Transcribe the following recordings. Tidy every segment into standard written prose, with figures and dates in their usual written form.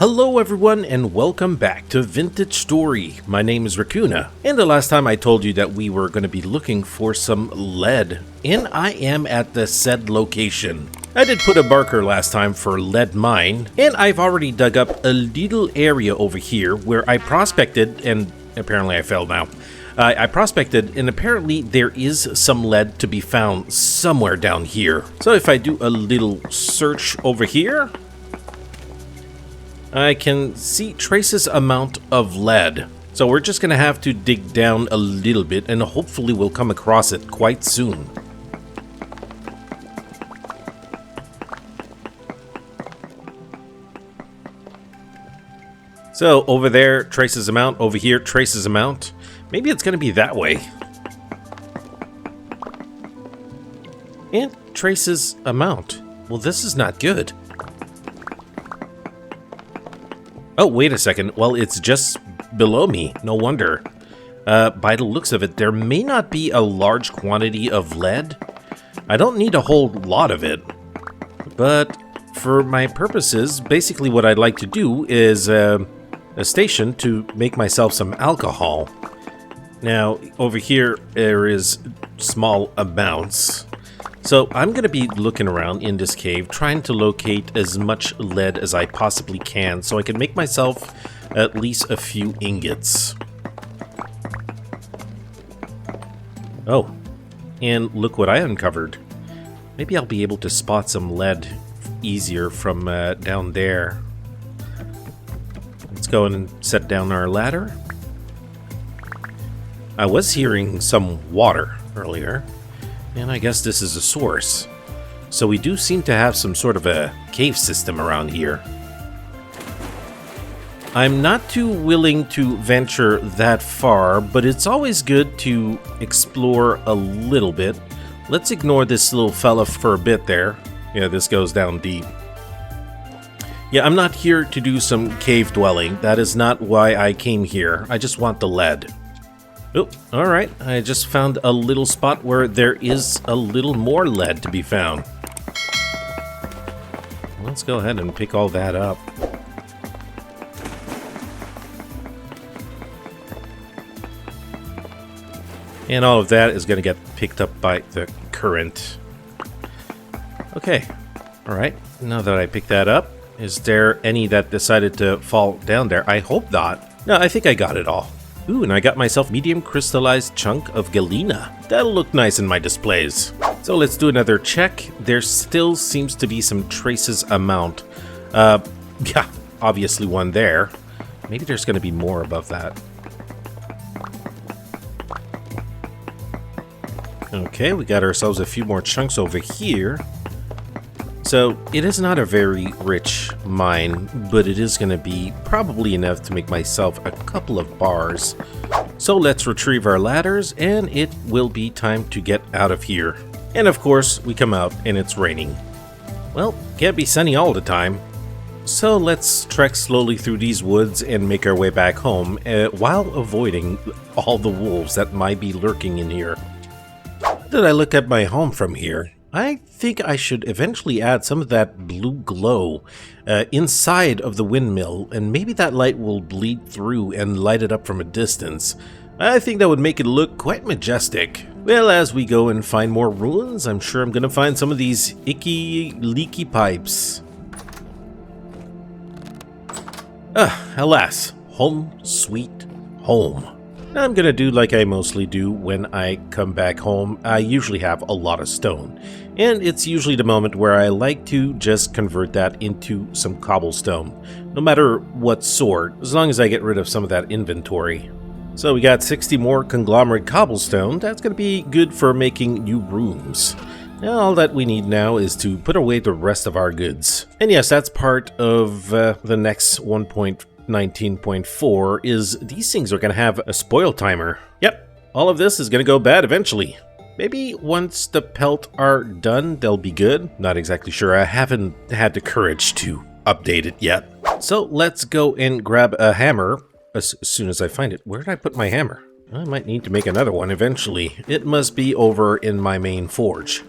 Hello everyone and welcome back to Vintage Story. My name is Rakoona, and the last time I told you that we were going to be looking for some lead, and I am at the said location. I did put a marker last time for lead mine, and I've already dug up a little area over here where I prospected, and apparently I failed now. I prospected, and apparently there is some lead to be found somewhere down here. So if I do a little search over here, I can see traces amount of lead. So we're just gonna have to dig down a little bit and hopefully we'll come across it quite soon. So over there, traces amount. Over here, traces amount. Maybe it's gonna be that way. And traces amount. Well, this is not good. Oh, wait a second. Well, it's just below me. No wonder. By the looks of it, there may not be a large quantity of lead. I don't need a whole lot of it. But for my purposes, basically what I'd like to do is a station to make myself some alcohol. Now, over here, there is small amounts. So I'm going to be looking around in this cave, trying to locate as much lead as I possibly can so I can make myself at least a few ingots. Oh, and look what I uncovered. Maybe I'll be able to spot some lead easier from down there. Let's go and set down our ladder. I was hearing some water earlier. And I guess this is a source. So we do seem to have some sort of a cave system around here. I'm not too willing to venture that far, but it's always good to explore a little bit. Let's ignore this little fella for a bit there. Yeah, this goes down deep. Yeah, I'm not here to do some cave dwelling. That is not why I came here. I just want the lead. Oh, alright. I just found a little spot where there is a little more lead to be found. Let's go ahead and pick all that up. And all of that is going to get picked up by the current. Okay. Alright. Now that I picked that up, is there any that decided to fall down there? I hope not. No, I think I got it all. Ooh, and I got myself medium crystallized chunk of galena. That'll look nice in my displays. So let's do another check. There still seems to be some traces amount. Yeah, obviously one there. Maybe there's going to be more above that. Okay, we got ourselves a few more chunks over here. So it is not a very rich mine, but it is going to be probably enough to make myself a couple of bars. So let's retrieve our ladders and it will be time to get out of here. And of course, we come out and it's raining. Well, can't be sunny all the time. So let's trek slowly through these woods and make our way back home while avoiding all the wolves that might be lurking in here. Did I look at my home from here? I think I should eventually add some of that blue glow inside of the windmill, and maybe that light will bleed through and light it up from a distance. I think that would make it look quite majestic. Well, as we go and find more ruins, I'm sure I'm going to find some of these icky, leaky pipes. Alas, home sweet home. I'm gonna do like I mostly do when I come back home. I usually have a lot of stone, and it's usually the moment where I like to just convert that into some cobblestone, no matter what sort, as long as I get rid of some of that inventory. So we got 60 more conglomerate cobblestone. That's gonna be good for making new rooms. Now all that we need now is to put away the rest of our goods. And yes, that's part of the next 1.19.4 is these things are going to have a spoil timer. Yep, all of this is going to go bad eventually. Maybe once the pelt are done, they'll be good. Not exactly sure. I haven't had the courage to update it yet. So let's go and grab a hammer as soon as I find it. Where did I put my hammer? I might need to make another one eventually. It must be over in my main forge.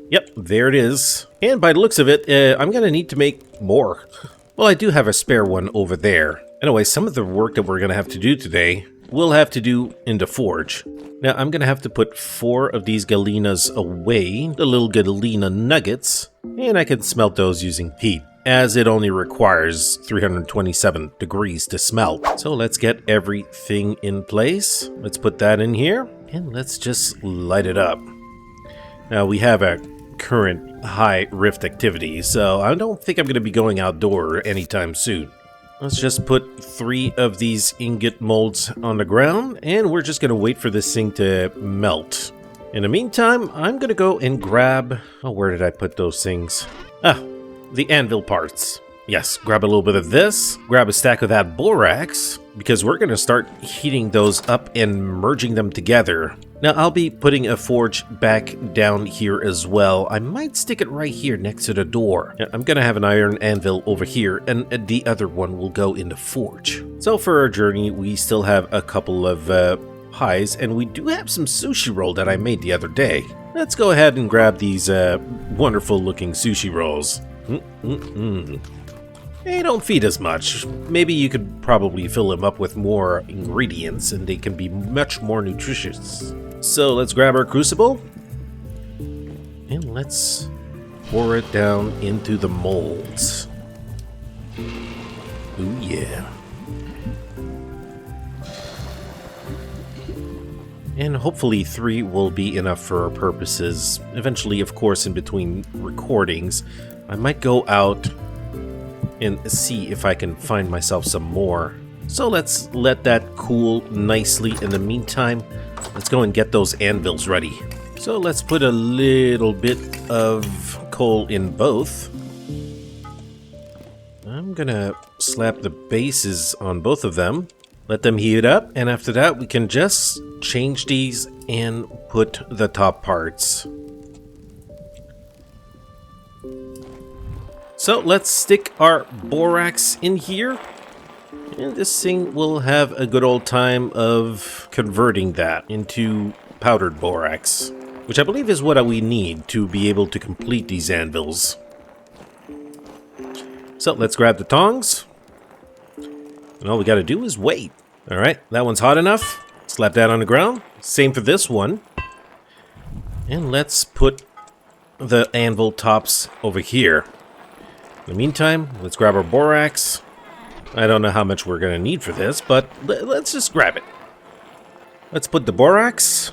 Yep, there it is. And by the looks of it, I'm going to need to make more. Well, I do have a spare one over there. Anyway, some of the work that we're going to have to do today, we'll have to do in the forge. Now, I'm going to have to put 4 of these galenas away, the little galena nuggets, and I can smelt those using peat, as it only requires 327 degrees to smelt. So let's get everything in place. Let's put that in here, and let's just light it up. Now, we have a current high rift activity, so I don't think I'm going to be going outdoor anytime soon. Let's just put 3 of these ingot molds on the ground, and we're just going to wait for this thing to melt. In the meantime, I'm going to go and grab... Oh, where did I put those things? Ah, the anvil parts. Yes, grab a little bit of this, grab a stack of that borax, because we're going to start heating those up and merging them together. Now, I'll be putting a forge back down here as well. I might stick it right here next to the door. I'm going to have an iron anvil over here, and the other one will go in the forge. So for our journey, we still have a couple of pies, and we do have some sushi roll that I made the other day. Let's go ahead and grab these wonderful looking sushi rolls. They don't feed as much. Maybe you could probably fill them up with more ingredients and they can be much more nutritious. So let's grab our crucible and let's pour it down into the molds. Ooh yeah. And hopefully 3 will be enough for our purposes. Eventually, of course, in between recordings, I might go out and see if I can find myself some more. So let's let that cool nicely. In the meantime, let's go and get those anvils ready. So let's put a little bit of coal in both. I'm gonna slap the bases on both of them, let them heat up, and after that we can just change these and put the top parts. So let's stick our borax in here, and this thing will have a good old time of converting that into powdered borax, which I believe is what we need to be able to complete these anvils. So let's grab the tongs, and all we gotta do is wait. Alright, that one's hot enough. Slap that on the ground. Same for this one. And let's put the anvil tops over here. In the meantime, let's grab our borax. I don't know how much we're going to need for this, but let's just grab it. Let's put the borax.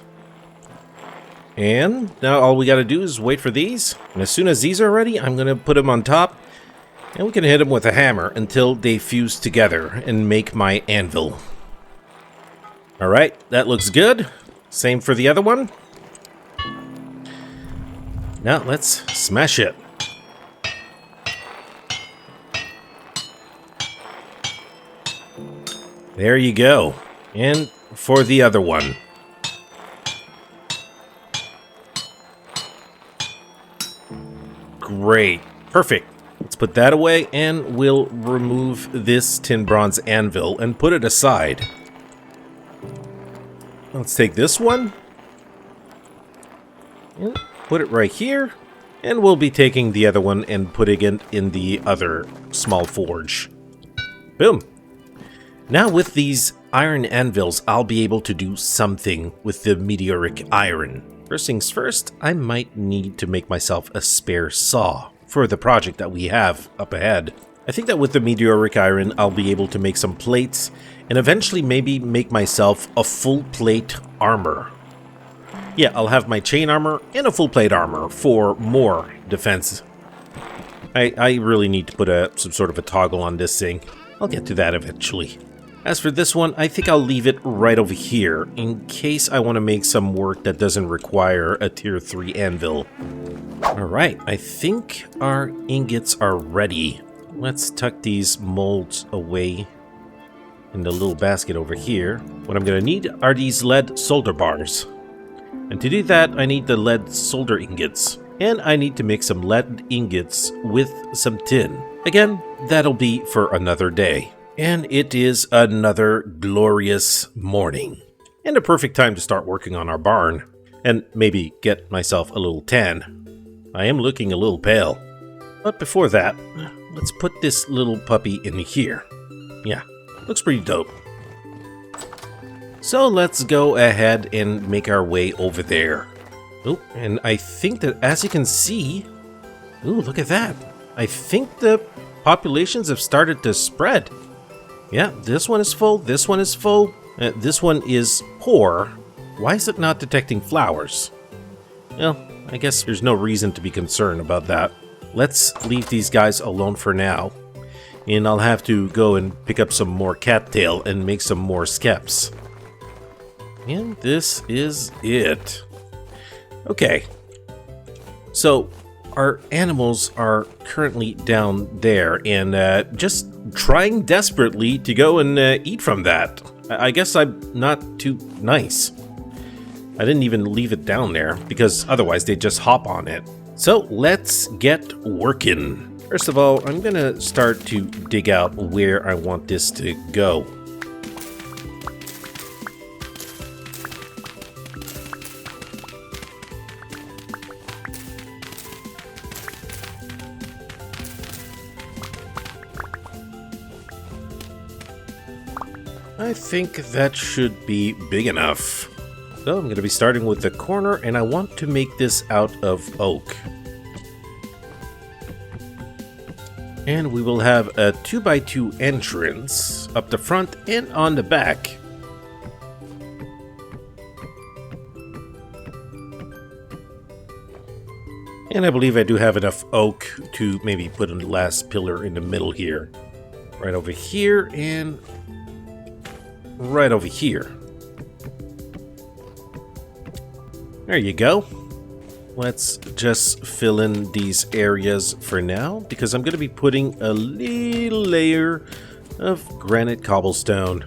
And now all we got to do is wait for these. And as soon as these are ready, I'm going to put them on top. And we can hit them with a hammer until they fuse together and make my anvil. Alright, that looks good. Same for the other one. Now let's smash it. There you go. And for the other one. Great. Perfect. Let's put that away and we'll remove this tin bronze anvil and put it aside. Let's take this one and put it right here. And we'll be taking the other one and putting it in the other small forge. Boom. Now with these iron anvils, I'll be able to do something with the meteoric iron. First things first, I might need to make myself a spare saw for the project that we have up ahead. I think that with the meteoric iron, I'll be able to make some plates and eventually maybe make myself a full plate armor. Yeah, I'll have my chain armor and a full plate armor for more defense. I really need to put some sort of a toggle on this thing. I'll get to that eventually. As for this one, I think I'll leave it right over here in case I want to make some work that doesn't require a tier 3 anvil. Alright, I think our ingots are ready. Let's tuck these molds away in the little basket over here. What I'm going to need are these lead solder bars. And to do that, I need the lead solder ingots. And I need to make some lead ingots with some tin. Again, that'll be for another day. And it is another glorious morning. And a perfect time to start working on our barn. And maybe get myself a little tan. I am looking a little pale. But before that, let's put this little puppy in here. Yeah, looks pretty dope. So let's go ahead and make our way over there. Oh, and I think that as you can see... Ooh, look at that. I think the populations have started to spread. Yeah, this one is full, this one is full, this one is poor. Why is it not detecting flowers? Well, I guess there's no reason to be concerned about that. Let's leave these guys alone for now. And I'll have to go and pick up some more cattail and make some more skeps. And this is it. Okay. So, our animals are currently down there and just trying desperately to go and eat from that. I guess I'm not too nice. I didn't even leave it down there because otherwise they'd just hop on it. So let's get working. First of all, I'm gonna start to dig out where I want this to go. I think that should be big enough. So I'm going to be starting with the corner, and I want to make this out of oak. And we will have a 2x2 entrance up the front and on the back. And I believe I do have enough oak to maybe put a last pillar in the middle here. Right over here and right over here. There you go. Let's just fill in these areas for now because I'm going to be putting a little layer of granite cobblestone.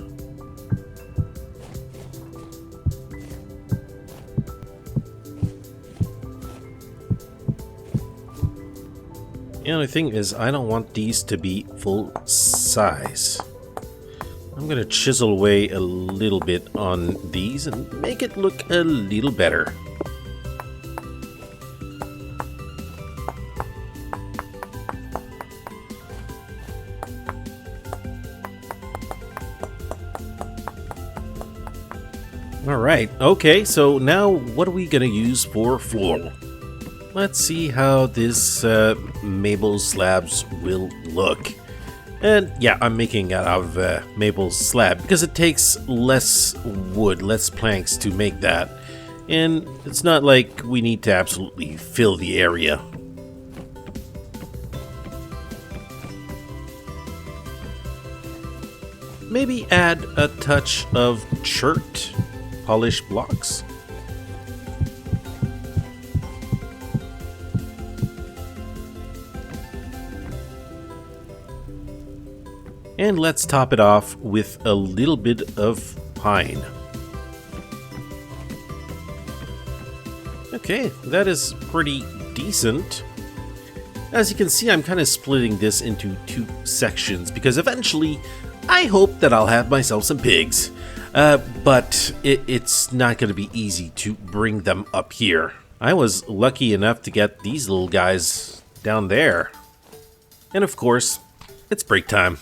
The only thing is I don't want these to be full size. I'm going to chisel away a little bit on these and make it look a little better. Alright, okay, so now what are we going to use for floor? Let's see how this maple slabs will look. And yeah, I'm making it out of maple slab because it takes less wood, less planks to make that. And it's not like we need to absolutely fill the area. Maybe add a touch of chert polished blocks. And let's top it off with a little bit of pine. Okay, that is pretty decent. As you can see, I'm kind of splitting this into two sections because eventually I hope that I'll have myself some pigs. But it's not going to be easy to bring them up here. I was lucky enough to get these little guys down there. And of course, it's break time.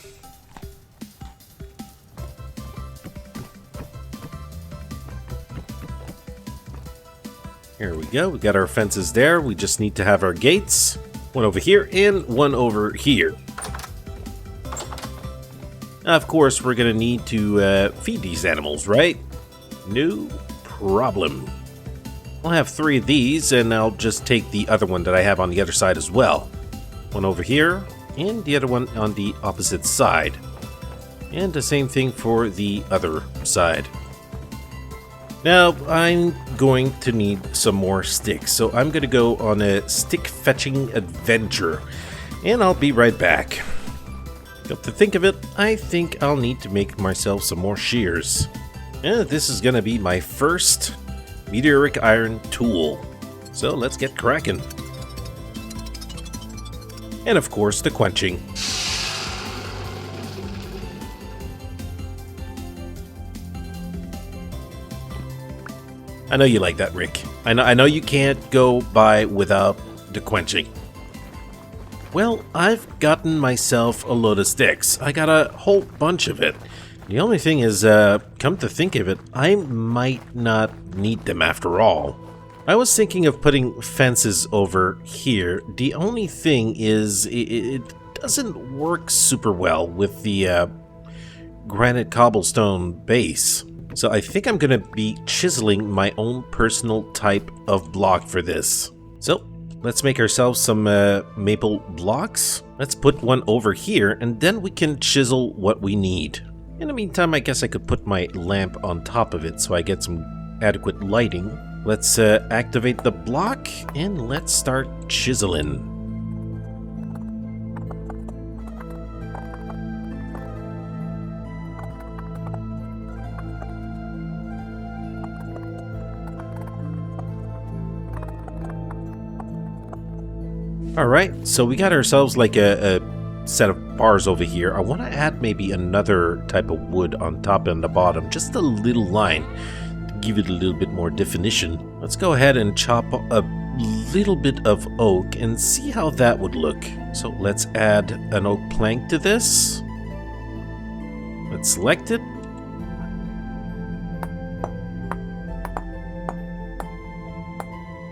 Here we go, we got our fences there. We just need to have our gates. One over here and one over here. Of course, we're going to need to feed these animals, right? No problem. I'll have 3 of these, and I'll just take the other one that I have on the other side as well. One over here, and the other one on the opposite side. And the same thing for the other side. Now, I'm going to need some more sticks, so I'm going to go on a stick fetching adventure. And I'll be right back. Come to think of it, I think I'll need to make myself some more shears. And this is going to be my first meteoric iron tool. So let's get cracking. And of course, the quenching. I know you like that, Rick. I know you can't go by without to quenching. Well, I've gotten myself a load of sticks. I got a whole bunch of it. The only thing is, come to think of it, I might not need them after all. I was thinking of putting fences over here. The only thing is, it doesn't work super well with the granite cobblestone base. So I think I'm going to be chiseling my own personal type of block for this. So let's make ourselves some maple blocks. Let's put one over here, and then we can chisel what we need. In the meantime, I guess I could put my lamp on top of it so I get some adequate lighting. Let's activate the block, and let's start chiseling. Alright, so we got ourselves like a set of bars over here. I want to add maybe another type of wood on top and the bottom, just a little line to give it a little bit more definition. Let's go ahead and chop a little bit of oak and see how that would look. So let's add an oak plank to this. Let's select it.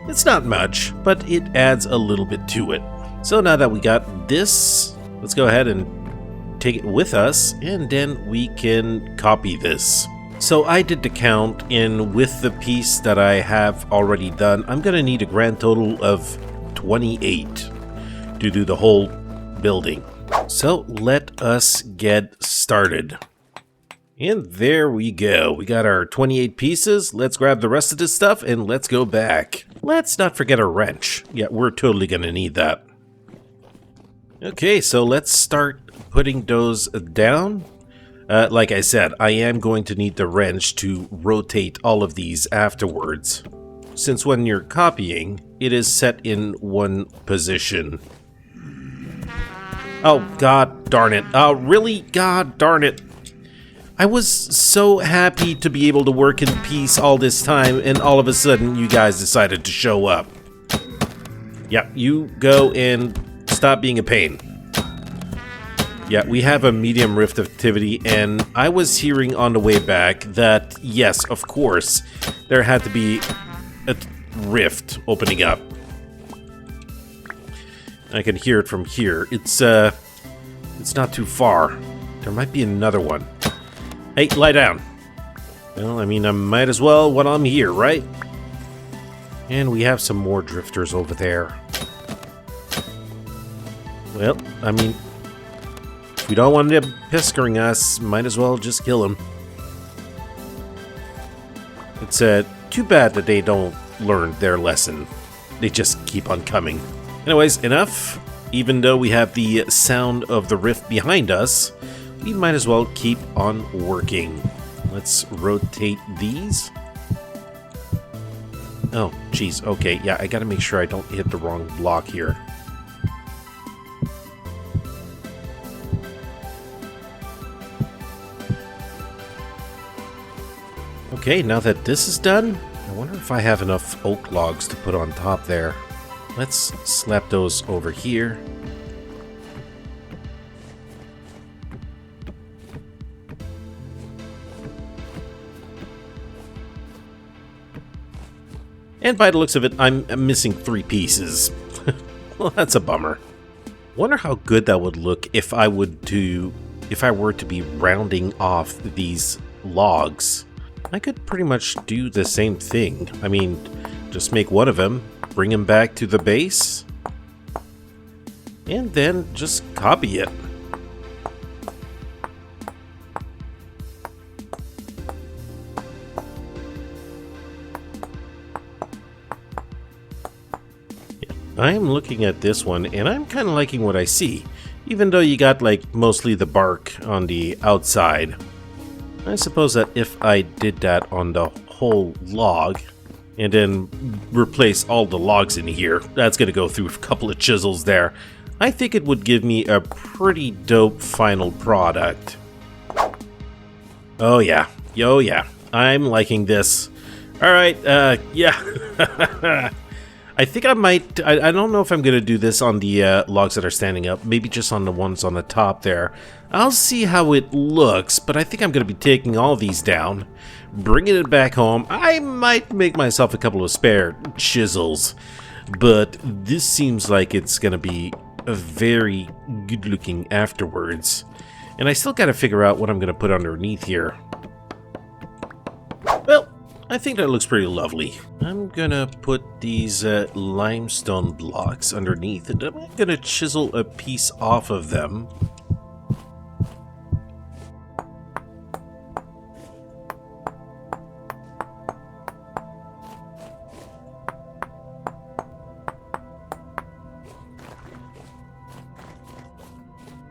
It's not much, but it adds a little bit to it. So now that we got this, let's go ahead and take it with us, and then we can copy this. So I did the count, and with the piece that I have already done, I'm gonna need a grand total of 28 to do the whole building. So let us get started. And there we go. We got our 28 pieces. Let's grab the rest of this stuff and let's go back. Let's not forget a wrench. Yeah, we're totally gonna need that. Okay, so let's start putting those down. Like I said, I am going to need the wrench to rotate all of these afterwards. Since when you're copying, it is set in one position. Oh, god darn it. Oh, really? God darn it. I was so happy to be able to work in peace all this time, and all of a sudden you guys decided to show up. Yeah, you go and stop being a pain. Yeah, we have a medium rift activity, and I was hearing on the way back that, yes, of course, there had to be a rift opening up. I can hear it from here. It's not too far. There might be another one. Hey, lie down. Well, I mean, I might as well while I'm here, right? And we have some more drifters over there. Well, I mean, if we don't want them pestering us, might as well just kill them. It's too bad that they don't learn their lesson. They just keep on coming. Anyways, enough. Even though we have the sound of the rift behind us, we might as well keep on working. Let's rotate these. Oh, geez. Okay, yeah, I gotta make sure I don't hit the wrong block here. Okay, now that this is done, I wonder if I have enough oak logs to put on top there. Let's slap those over here. And by the looks of it, I'm missing 3 pieces. Well, that's a bummer. Wonder how good that would look if I were to be rounding off these logs. I could pretty much do the same thing. I mean, just make one of them, bring him back to the base, and then just copy it. I'm looking at this one, and I'm kind of liking what I see, even though you got like mostly the bark on the outside. I suppose that if I did that on the whole log, and then replace all the logs in here, that's going to go through a couple of chisels there, I think it would give me a pretty dope final product. Oh yeah, I'm liking this. Alright, yeah. I think I might, I don't know if I'm going to do this on the logs that are standing up, maybe just on the ones on the top there. I'll see how it looks, but I think I'm going to be taking all these down, bringing it back home. I might make myself a couple of spare chisels, but this seems like it's going to be very good looking afterwards. And I still got to figure out what I'm going to put underneath here. Well, I think that looks pretty lovely. I'm gonna put these limestone blocks underneath, and I'm gonna chisel a piece off of them.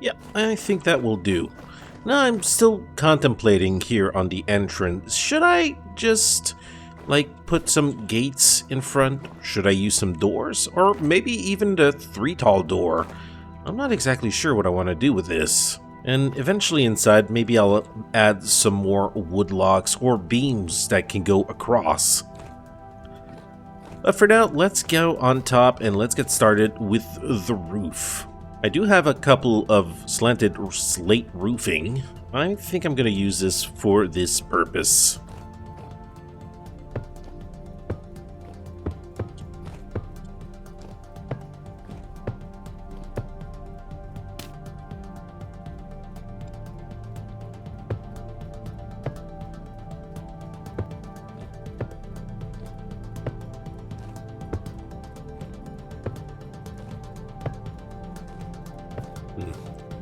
Yep, I think that will do. Now I'm still contemplating here on the entrance. Should I just, like, put some gates in front? Should I use some doors? Or maybe even the 3-tall door? I'm not exactly sure what I want to do with this. And eventually inside, maybe I'll add some more wood logs or beams that can go across. But for now, let's go on top and let's get started with the roof. I do have a couple of slanted slate roofing. I think I'm going to use this for this purpose.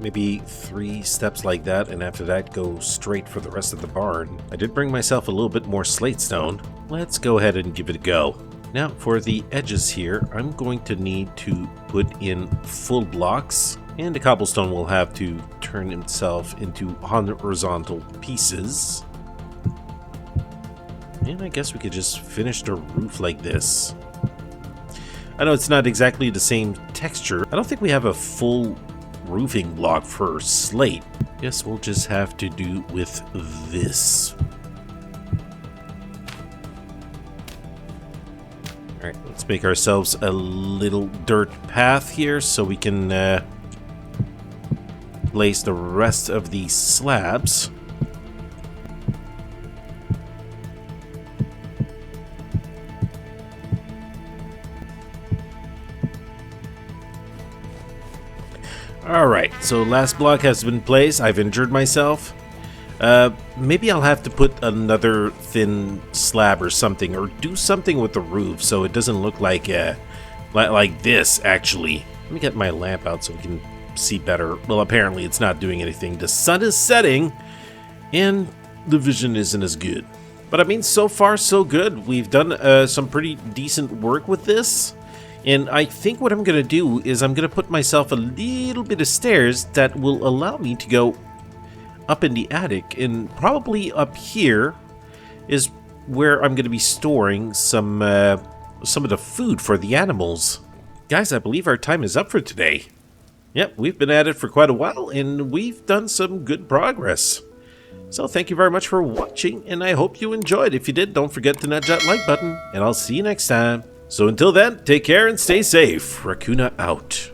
Maybe 3 steps like that, and after that go straight for the rest of the barn. I did bring myself a little bit more slate stone. Let's go ahead and give it a go. Now for the edges here, I'm going to need to put in full blocks, and the cobblestone will have to turn itself into horizontal pieces. And I guess we could just finish the roof like this. I know it's not exactly the same texture. I don't think we have a full roofing block for slate. Guess we'll just have to do with this. Alright, let's make ourselves a little dirt path here so we can place the rest of these slabs. Alright, so last block has been placed. I've injured myself. Maybe I'll have to put another thin slab or something, or do something with the roof so it doesn't look like this, actually. Let me get my lamp out so we can see better. Well, apparently it's not doing anything. The sun is setting, and the vision isn't as good. But I mean, so far so good. We've done some pretty decent work with this. And I think what I'm going to do is I'm going to put myself a little bit of stairs that will allow me to go up in the attic. And probably up here is where I'm going to be storing some of the food for the animals. Guys, I believe our time is up for today. Yep, we've been at it for quite a while, and we've done some good progress. So thank you very much for watching, and I hope you enjoyed. If you did, don't forget to nudge that like button, and I'll see you next time. So until then, take care and stay safe. Rakoona out.